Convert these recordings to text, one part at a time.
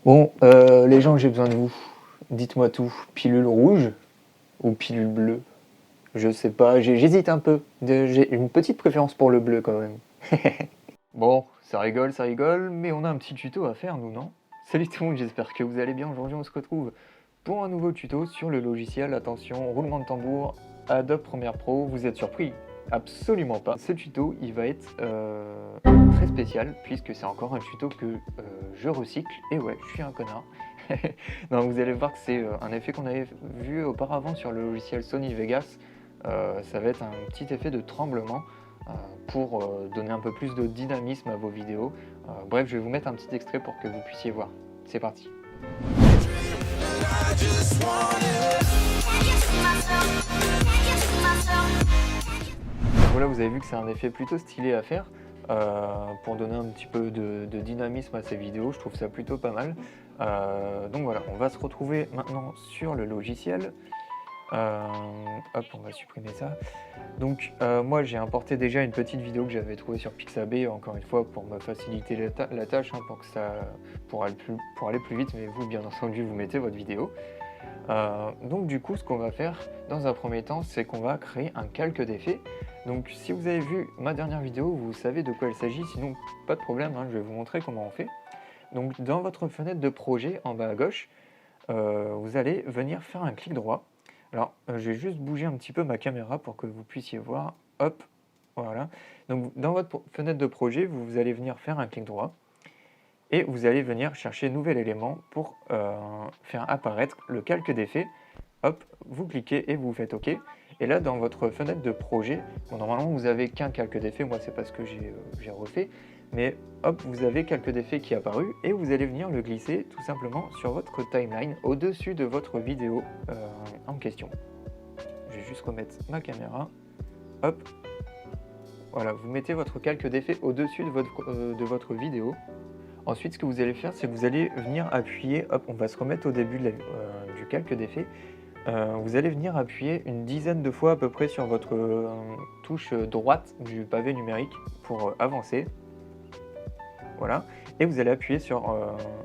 Bon, les gens, j'ai besoin de vous. Dites-moi tout. Pilule rouge ou pilule bleue? Je sais pas, j'hésite un peu. J'ai une petite préférence pour le bleu quand même. Bon, ça rigole, mais on a un petit tuto à faire, nous, non? Salut tout le monde, j'espère que vous allez bien. Aujourd'hui, on se retrouve pour un nouveau tuto sur le logiciel. Attention, roulement de tambour, Adobe Premiere Pro. Vous êtes surpris? Absolument pas. Ce tuto, il va être très spécial, puisque c'est encore un tuto que je recycle. Et ouais, je suis un connard. Non, vous allez voir que c'est un effet qu'on avait vu auparavant sur le logiciel Sony Vegas. Ça va être un petit effet de tremblement pour donner un peu plus de dynamisme à vos vidéos. Bref, je vais vous mettre un petit extrait pour que vous puissiez voir. C'est parti. Voilà, vous avez vu que c'est un effet plutôt stylé à faire pour donner un petit peu de dynamisme à ces vidéos. Je trouve ça plutôt pas mal. Donc voilà, on va se retrouver maintenant sur le logiciel. Hop, on va supprimer ça. Donc moi j'ai importé déjà une petite vidéo que j'avais trouvée sur Pixabay, encore une fois pour me faciliter la tâche, pour que pour aller plus vite, mais vous bien entendu vous mettez votre vidéo. Donc du coup ce qu'on va faire dans un premier temps, c'est qu'on va créer un calque d'effet. Donc si vous avez vu ma dernière vidéo, vous savez de quoi il s'agit, sinon pas de problème, je vais vous montrer comment on fait. Donc dans votre fenêtre de projet en bas à gauche, vous allez venir faire un clic droit. Alors, je vais juste bouger un petit peu ma caméra pour que vous puissiez voir. Hop, voilà. Donc, dans votre fenêtre de projet, vous allez venir faire un clic droit et vous allez venir chercher nouvel élément pour faire apparaître le calque d'effet. Hop, vous cliquez et vous faites OK. Et là, dans votre fenêtre de projet, bon, normalement, vous n'avez qu'un calque d'effet. Moi, c'est parce que j'ai refait. Mais hop, vous avez calque d'effet qui est apparu et vous allez venir le glisser tout simplement sur votre timeline au-dessus de votre vidéo en question. Je vais juste remettre ma caméra. Hop, voilà, vous mettez votre calque d'effet au-dessus de votre vidéo. Ensuite, ce que vous allez faire, c'est que vous allez venir appuyer, hop, on va se remettre au début du calque d'effet. Vous allez venir appuyer une dizaine de fois à peu près sur votre touche droite du pavé numérique pour avancer. Voilà, et vous allez appuyer sur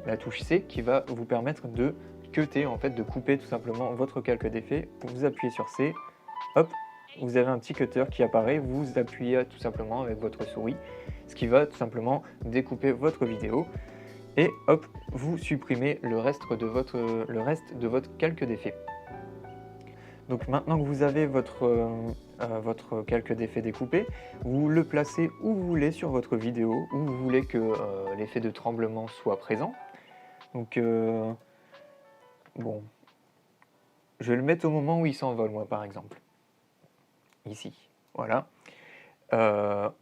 la touche C qui va vous permettre de cutter, en fait, de couper tout simplement votre calque d'effet. Vous appuyez sur C, hop, vous avez un petit cutter qui apparaît, vous appuyez tout simplement avec votre souris, ce qui va tout simplement découper votre vidéo, et hop, vous supprimez le reste de votre calque d'effet. Donc maintenant que vous avez votre calque d'effet découpé, vous le placez où vous voulez sur votre vidéo, où vous voulez que l'effet de tremblement soit présent. Donc bon, je vais le mettre au moment où il s'envole, moi, par exemple. Ici, voilà.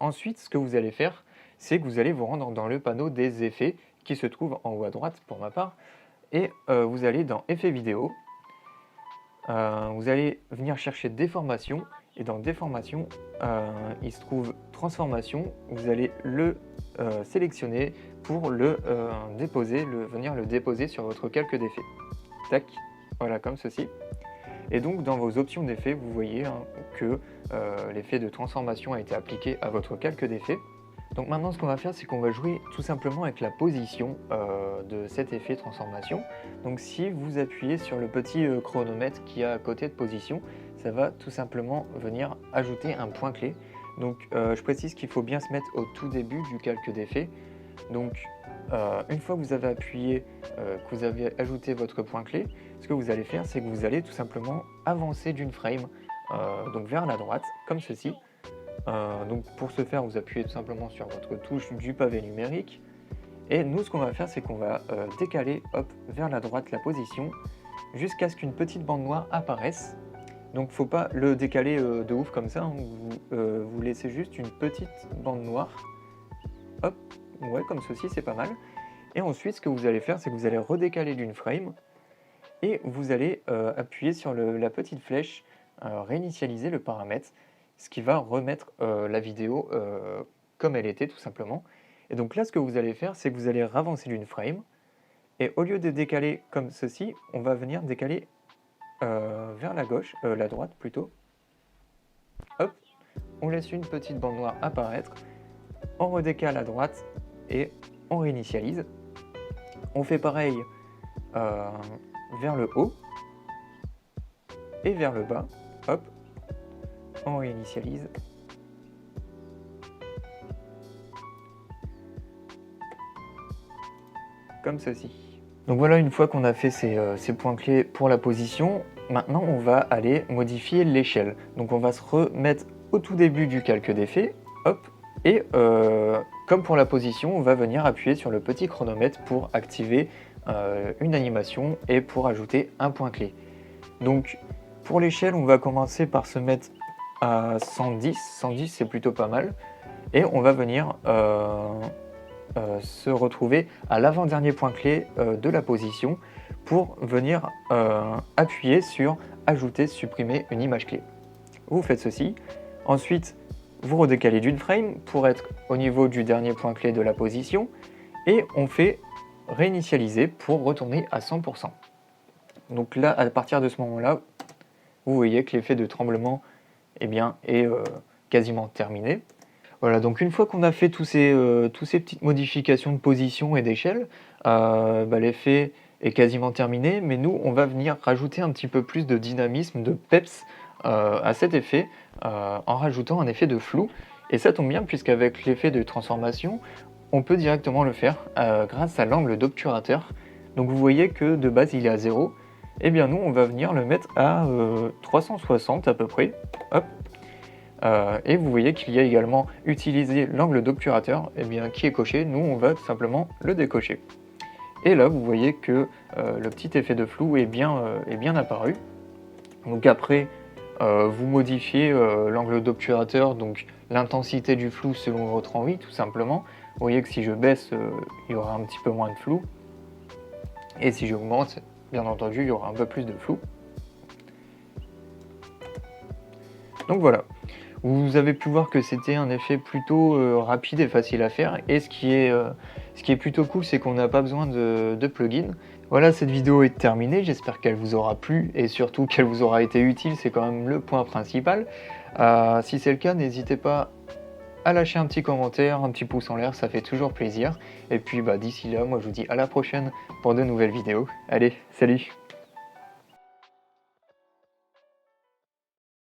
Ensuite, ce que vous allez faire, c'est que vous allez vous rendre dans le panneau des effets qui se trouve en haut à droite pour ma part, et vous allez dans Effets vidéo. Vous allez venir chercher Déformation, et dans Déformation, il se trouve Transformation. Vous allez le sélectionner pour le venir le déposer sur votre calque d'effet. Tac, voilà, comme ceci. Et donc dans vos options d'effet, vous voyez que l'effet de transformation a été appliqué à votre calque d'effet. Donc maintenant, ce qu'on va faire, c'est qu'on va jouer tout simplement avec la position de cet effet transformation. Donc si vous appuyez sur le petit chronomètre qui est à côté de position, ça va tout simplement venir ajouter un point clé. Donc je précise qu'il faut bien se mettre au tout début du calque d'effet. Donc une fois que vous avez appuyé, que vous avez ajouté votre point clé, ce que vous allez faire, c'est que vous allez tout simplement avancer d'une frame donc vers la droite, comme ceci. Donc pour ce faire, vous appuyez tout simplement sur votre touche du pavé numérique, et nous, ce qu'on va faire, c'est qu'on va décaler, hop, vers la droite la position jusqu'à ce qu'une petite bande noire apparaisse. Donc faut pas le décaler de ouf comme ça, vous laissez juste une petite bande noire, hop, ouais, comme ceci, c'est pas mal. Et ensuite, ce que vous allez faire, c'est que vous allez redécaler d'une frame et vous allez appuyer sur la petite flèche, réinitialiser le paramètre, ce qui va remettre la vidéo comme elle était tout simplement. Et donc là, ce que vous allez faire, c'est que vous allez ravancer d'une frame, et au lieu de décaler comme ceci, on va venir décaler vers la gauche, la droite plutôt. Hop, on laisse une petite bande noire apparaître, on redécale à droite et on réinitialise. On fait pareil vers le haut et vers le bas. Hop, on réinitialise. Comme ceci. Donc voilà, une fois qu'on a fait ces points clés pour la position, maintenant on va aller modifier l'échelle. Donc on va se remettre au tout début du calque d'effet, hop, et comme pour la position, on va venir appuyer sur le petit chronomètre pour activer une animation et pour ajouter un point clé. Donc pour l'échelle, on va commencer par se mettre à 110, 110 c'est plutôt pas mal, et on va venir se retrouver à l'avant-dernier point clé de la position pour venir appuyer sur ajouter, supprimer une image clé. Vous faites ceci, ensuite vous redécalez d'une frame pour être au niveau du dernier point clé de la position et on fait réinitialiser pour retourner à 100%. Donc là, à partir de ce moment-là, vous voyez que l'effet de tremblement est quasiment terminé. Voilà, donc une fois qu'on a fait tous ces petites modifications de position et d'échelle, l'effet est quasiment terminé, mais nous, on va venir rajouter un petit peu plus de dynamisme, de peps à cet effet, en rajoutant un effet de flou. Et ça tombe bien, puisqu'avec l'effet de transformation, on peut directement le faire grâce à l'angle d'obturateur. Donc vous voyez que de base, il est à 0. Et bien nous, on va venir le mettre à 360 à peu près. Hop. Et vous voyez qu'il y a également utilisé l'angle d'obturateur qui est coché. Nous, on va tout simplement le décocher. Et là, vous voyez que le petit effet de flou est bien apparu. Donc après, vous modifiez l'angle d'obturateur, donc l'intensité du flou selon votre envie, tout simplement. Vous voyez que si je baisse, il y aura un petit peu moins de flou. Et si j'augmente, bien entendu, il y aura un peu plus de flou. Donc voilà. Vous avez pu voir que c'était un effet plutôt rapide et facile à faire. Et ce qui est plutôt cool, c'est qu'on n'a pas besoin de plugin. Voilà, cette vidéo est terminée. J'espère qu'elle vous aura plu et surtout qu'elle vous aura été utile. C'est quand même le point principal. Si c'est le cas, n'hésitez pas à lâcher un petit commentaire, un petit pouce en l'air. Ça fait toujours plaisir. Et puis d'ici là, moi je vous dis à la prochaine pour de nouvelles vidéos. Allez, salut!